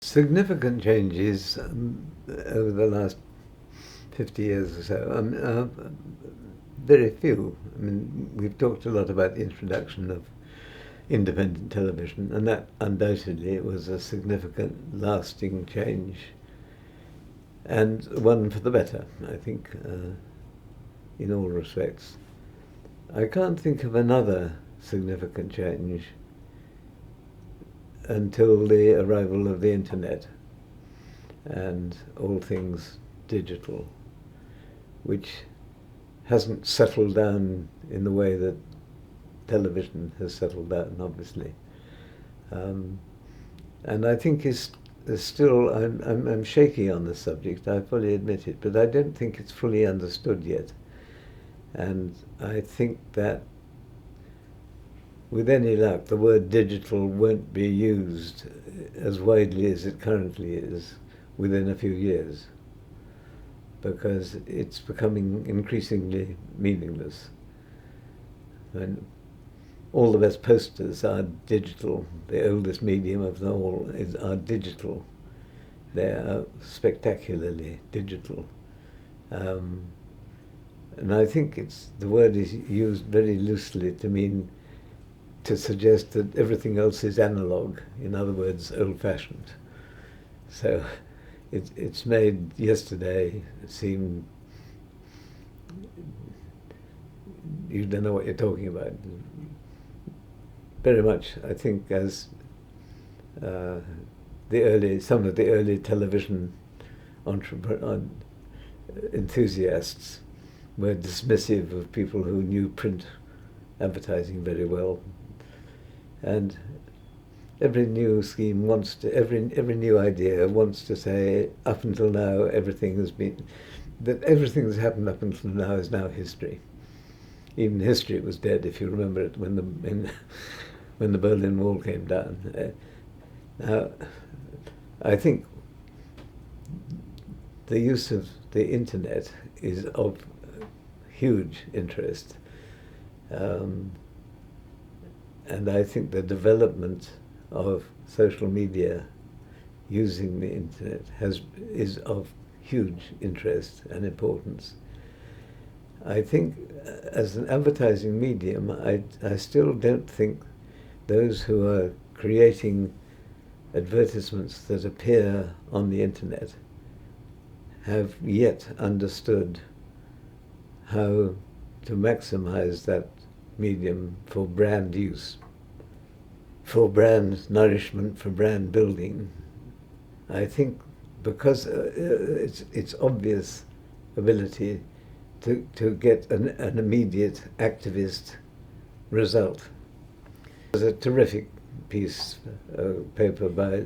Significant changes over the last 50 years or so. Very few. I mean, we've talked a lot about the introduction of independent television, and that undoubtedly was a significant, lasting change, and one for the better, I think, in all respects. I can't think of another significant change until the arrival of the internet and all things digital, which hasn't settled down in the way that television has settled down, obviously. And I think is still, I'm shaky on this subject, I fully admit it, but I don't think it's fully understood yet. And I think that with any luck, the word digital won't be used as widely as it currently is within a few years, because it's becoming increasingly meaningless. And all the best posters are digital. The oldest medium of them all are digital. They are spectacularly digital. And I think the word is used very loosely to mean, to suggest that everything else is analog, in other words, old-fashioned. So it's made yesterday seem, you don't know what you're talking about. Very much, I think, as some of the early television enthusiasts were dismissive of people who knew print advertising very well. And every new scheme every new idea wants to say, up until now, everything that's happened up until now is now history. Even history was dead, if you remember it, when the Berlin Wall came down. Now, I think the use of the internet is of huge interest. And I think the development of social media using the internet is of huge interest and importance. I think as an advertising medium, I still don't think those who are creating advertisements that appear on the internet have yet understood how to maximize that medium for brand use, for brand nourishment, for brand building. I think because its obvious ability to get an immediate activist result. There's a terrific piece of paper by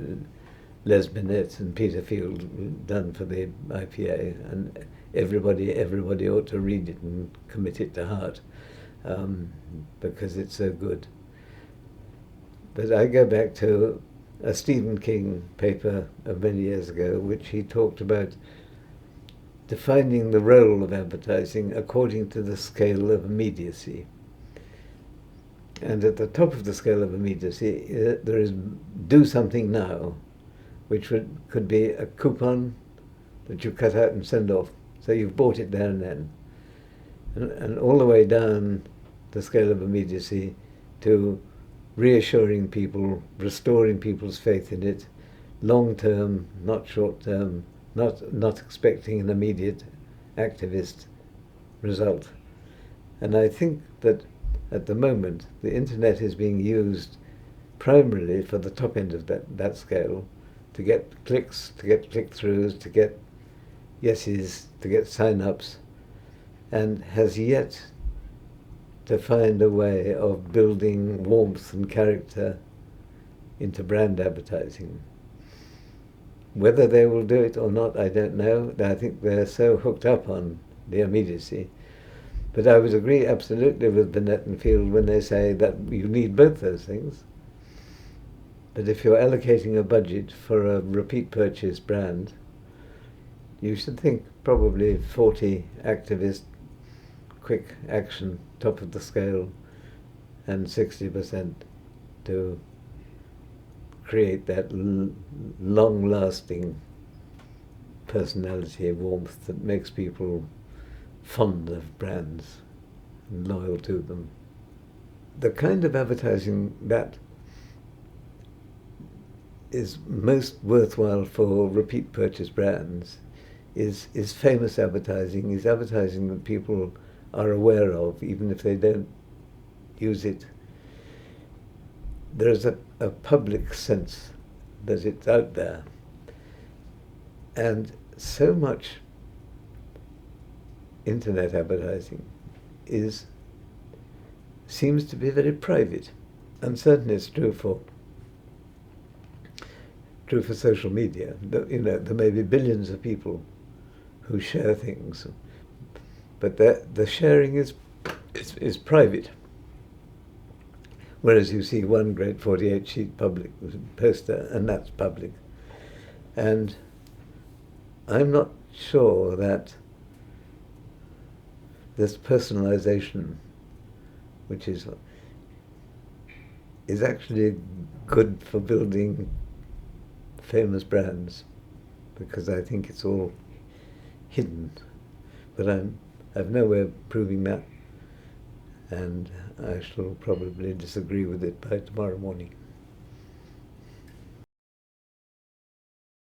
Les Binet and Peter Field done for the IPA, and everybody ought to read it and commit it to heart, because it's so good. But I go back to a Stephen King paper of many years ago, which he talked about defining the role of advertising according to the scale of immediacy. And at the top of the scale of immediacy, there is do something now, which could be a coupon that you cut out and send off. So you've bought it there and then. And all the way down the scale of immediacy to reassuring people, restoring people's faith in it, long term, not short term, not expecting an immediate activist result. And I think that at the moment the internet is being used primarily for the top end of that scale, to get clicks, to get click-throughs, to get yeses, to get sign-ups, and has yet to find a way of building warmth and character into brand advertising. Whether they will do it or not, I don't know. I think they're so hooked up on the immediacy. But I would agree absolutely with Binet and Field when they say that you need both those things. But if you're allocating a budget for a repeat purchase brand, you should think probably 40 activist, quick action, top of the scale, and 60% to create that long-lasting personality and warmth that makes people fond of brands and loyal to them. The kind of advertising that is most worthwhile for repeat purchase brands is famous advertising, is advertising that people are aware of, even if they don't use it. There's a public sense that it's out there. And so much internet advertising seems to be very private. And certainly it's true for social media. There may be billions of people who share things, but the sharing is private. Whereas you see one great 48-sheet public poster, and that's public. And I'm not sure that this personalization, which is actually good for building famous brands, because I think it's all hidden. But I've no way of proving that, and I shall probably disagree with it by tomorrow morning.